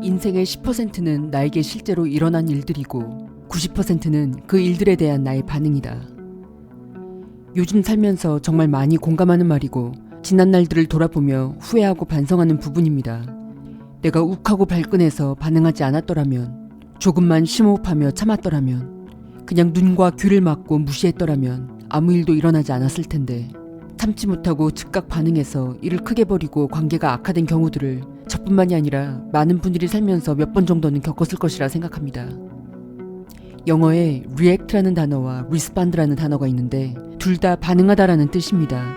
인생의 10%는 나에게 실제로 일어난 일들이고 90%는 그 일들에 대한 나의 반응이다. 요즘 살면서 정말 많이 공감하는 말이고 지난 날들을 돌아보며 후회하고 반성하는 부분입니다. 내가 욱하고 발끈해서 반응하지 않았더라면, 조금만 심호흡하며 참았더라면, 그냥 눈과 귀를 막고 무시했더라면 아무 일도 일어나지 않았을 텐데, 참지 못하고 즉각 반응해서 일을 크게 벌이고 관계가 악화된 경우들을 저뿐만이 아니라 많은 분들이 살면서 몇 번 정도는 겪었을 것이라 생각합니다. 영어에 react라는 단어와 respond라는 단어가 있는데 둘 다 반응하다라는 뜻입니다.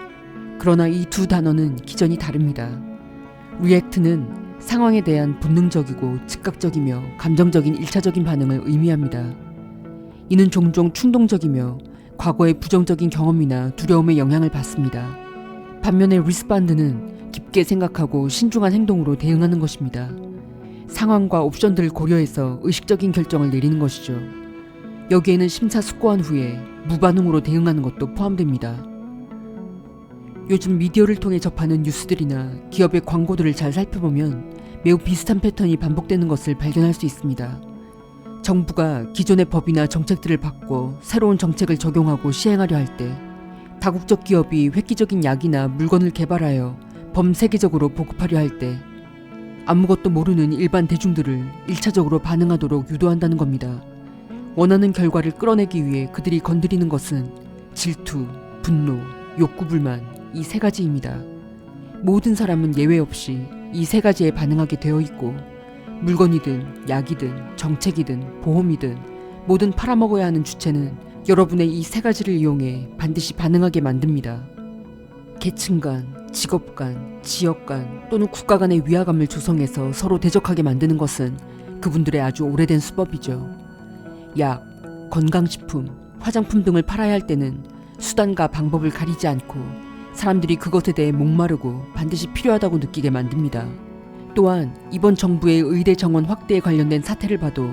그러나 이 두 단어는 기전이 다릅니다. react는 상황에 대한 본능적이고 즉각적이며 감정적인 1차적인 반응을 의미합니다. 이는 종종 충동적이며 과거의 부정적인 경험이나 두려움의 영향을 받습니다. 반면에 respond는 깊게 생각하고 신중한 행동으로 대응하는 것입니다. 상황과 옵션들을 고려해서 의식적인 결정을 내리는 것이죠. 여기에는 심사숙고한 후에 무반응으로 대응하는 것도 포함됩니다. 요즘 미디어를 통해 접하는 뉴스들이나 기업의 광고들을 잘 살펴보면 매우 비슷한 패턴이 반복되는 것을 발견할 수 있습니다. 정부가 기존의 법이나 정책들을 바꿔 새로운 정책을 적용하고 시행하려 할 때, 다국적 기업이 획기적인 약이나 물건을 개발하여 범세계적으로 보급하려 할 때, 아무것도 모르는 일반 대중들을 1차적으로 반응하도록 유도한다는 겁니다. 원하는 결과를 끌어내기 위해 그들이 건드리는 것은 질투, 분노, 욕구불만, 이 세 가지입니다. 모든 사람은 예외 없이 이 세 가지에 반응하게 되어 있고, 물건이든 약이든 정책이든 보험이든 뭐든 팔아먹어야 하는 주체는 여러분의 이 세 가지를 이용해 반드시 반응하게 만듭니다. 계층 간, 직업 간, 지역 간 또는 국가 간의 위화감을 조성해서 서로 대적하게 만드는 것은 그분들의 아주 오래된 수법이죠. 약, 건강식품, 화장품 등을 팔아야 할 때는 수단과 방법을 가리지 않고 사람들이 그것에 대해 목마르고 반드시 필요하다고 느끼게 만듭니다. 또한 이번 정부의 의대 정원 확대에 관련된 사태를 봐도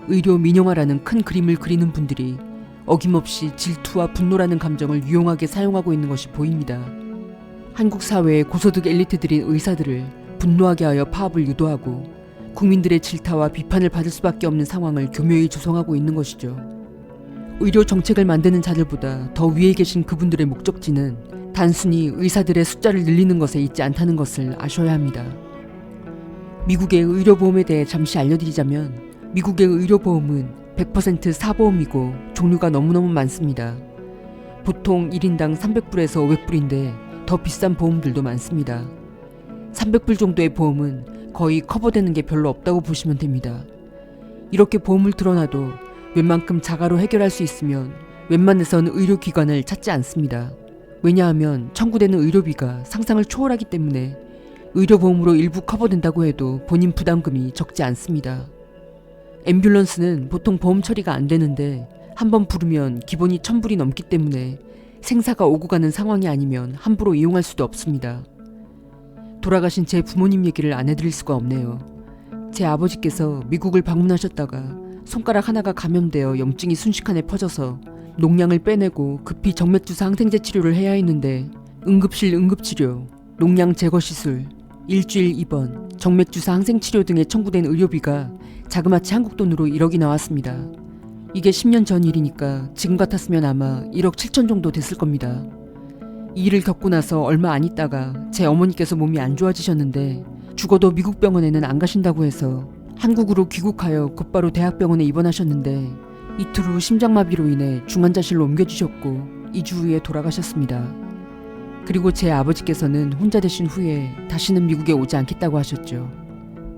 의료 민영화라는 큰 그림을 그리는 분들이 어김없이 질투와 분노라는 감정을 유용하게 사용하고 있는 것이 보입니다. 한국 사회의 고소득 엘리트들인 의사들을 분노하게 하여 파업을 유도하고 국민들의 질타와 비판을 받을 수밖에 없는 상황을 교묘히 조성하고 있는 것이죠. 의료 정책을 만드는 자들보다 더 위에 계신 그분들의 목적지는 단순히 의사들의 숫자를 늘리는 것에 있지 않다는 것을 아셔야 합니다. 미국의 의료보험에 대해 잠시 알려드리자면, 미국의 의료보험은 100% 사보험이고 종류가 너무너무 많습니다. 보통 1인당 300불에서 500불인데 더 비싼 보험들도 많습니다. 300불 정도의 보험은 거의 커버되는 게 별로 없다고 보시면 됩니다. 이렇게 보험을 들어놔도 웬만큼 자가로 해결할 수 있으면 웬만해선 의료기관을 찾지 않습니다. 왜냐하면 청구되는 의료비가 상상을 초월하기 때문에 의료보험으로 일부 커버된다고 해도 본인 부담금이 적지 않습니다. 앰뷸런스는 보통 보험 처리가 안 되는데 한번 부르면 기본이 1000불이 넘기 때문에 생사가 오고 가는 상황이 아니면 함부로 이용할 수도 없습니다. 돌아가신 제 부모님 얘기를 안 해드릴 수가 없네요. 제 아버지께서 미국을 방문하셨다가 손가락 하나가 감염되어 염증이 순식간에 퍼져서 농양을 빼내고 급히 정맥주사 항생제 치료를 해야 했는데 응급실 응급치료, 농양 제거 시술, 일주일 입원, 정맥주사 항생치료 등에 청구된 의료비가 자그마치 한국 돈으로 1억이 나왔습니다. 이게 10년 전 일이니까 지금 같았으면 아마 1억 7천 정도 됐을 겁니다. 이 일을 겪고 나서 얼마 안 있다가 제 어머니께서 몸이 안 좋아지셨는데 죽어도 미국 병원에는 안 가신다고 해서 한국으로 귀국하여 곧바로 대학병원에 입원하셨는데 이틀 후 심장마비로 인해 중환자실로 옮겨주셨고 2주 후에 돌아가셨습니다. 그리고 제 아버지께서는 혼자 되신 후에 다시는 미국에 오지 않겠다고 하셨죠.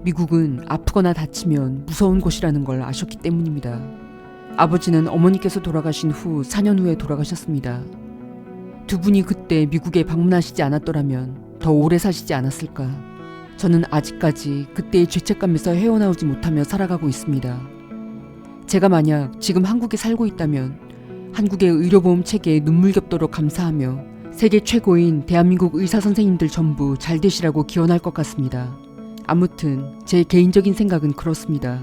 미국은 아프거나 다치면 무서운 곳이라는 걸 아셨기 때문입니다. 아버지는 어머니께서 돌아가신 후 4년 후에 돌아가셨습니다. 두 분이 그때 미국에 방문하시지 않았더라면 더 오래 사시지 않았을까. 저는 아직까지 그때의 죄책감에서 헤어나오지 못하며 살아가고 있습니다. 제가 만약 지금 한국에 살고 있다면 한국의 의료보험 체계에 눈물겹도록 감사하며 세계 최고인 대한민국 의사 선생님들 전부 잘 되시라고 기원할 것 같습니다. 아무튼 제 개인적인 생각은 그렇습니다.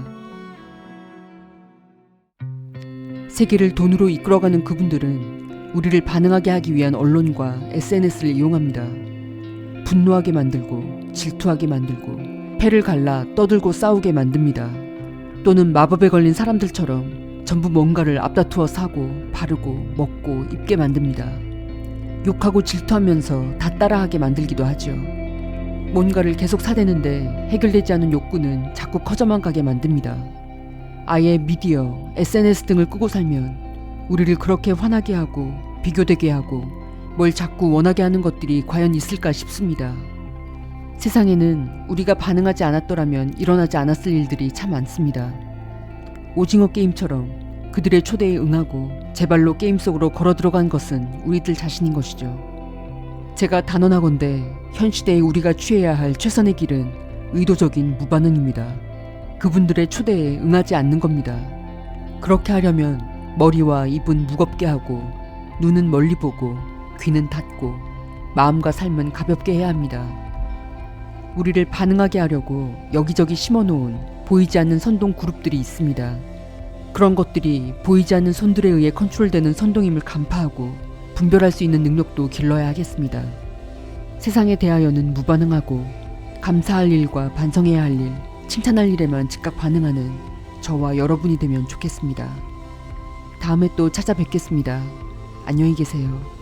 세계를 돈으로 이끌어가는 그분들은 우리를 반응하게 하기 위한 언론과 SNS를 이용합니다. 분노하게 만들고 질투하게 만들고 패를 갈라 떠들고 싸우게 만듭니다. 또는 마법에 걸린 사람들처럼 전부 뭔가를 앞다투어 사고 바르고 먹고 입게 만듭니다. 욕하고 질투하면서 다 따라하게 만들기도 하죠. 뭔가를 계속 사대는데 해결되지 않은 욕구는 자꾸 커져만 가게 만듭니다. 아예 미디어, SNS 등을 끄고 살면 우리를 그렇게 화나게 하고 비교되게 하고 뭘 자꾸 원하게 하는 것들이 과연 있을까 싶습니다. 세상에는 우리가 반응하지 않았더라면 일어나지 않았을 일들이 참 많습니다. 오징어 게임처럼 그들의 초대에 응하고 제 발로 게임 속으로 걸어 들어간 것은 우리들 자신인 것이죠. 제가 단언하건대 현 시대에 우리가 취해야 할 최선의 길은 의도적인 무반응입니다. 그분들의 초대에 응하지 않는 겁니다. 그렇게 하려면 머리와 입은 무겁게 하고 눈은 멀리 보고 귀는 닫고 마음과 삶은 가볍게 해야 합니다. 우리를 반응하게 하려고 여기저기 심어놓은 보이지 않는 선동 그룹들이 있습니다. 그런 것들이 보이지 않는 손들에 의해 컨트롤되는 선동임을 간파하고 분별할 수 있는 능력도 길러야 하겠습니다. 세상에 대하여는 무반응하고 감사할 일과 반성해야 할 일, 칭찬할 일에만 즉각 반응하는 저와 여러분이 되면 좋겠습니다. 다음에 또 찾아뵙겠습니다. 안녕히 계세요.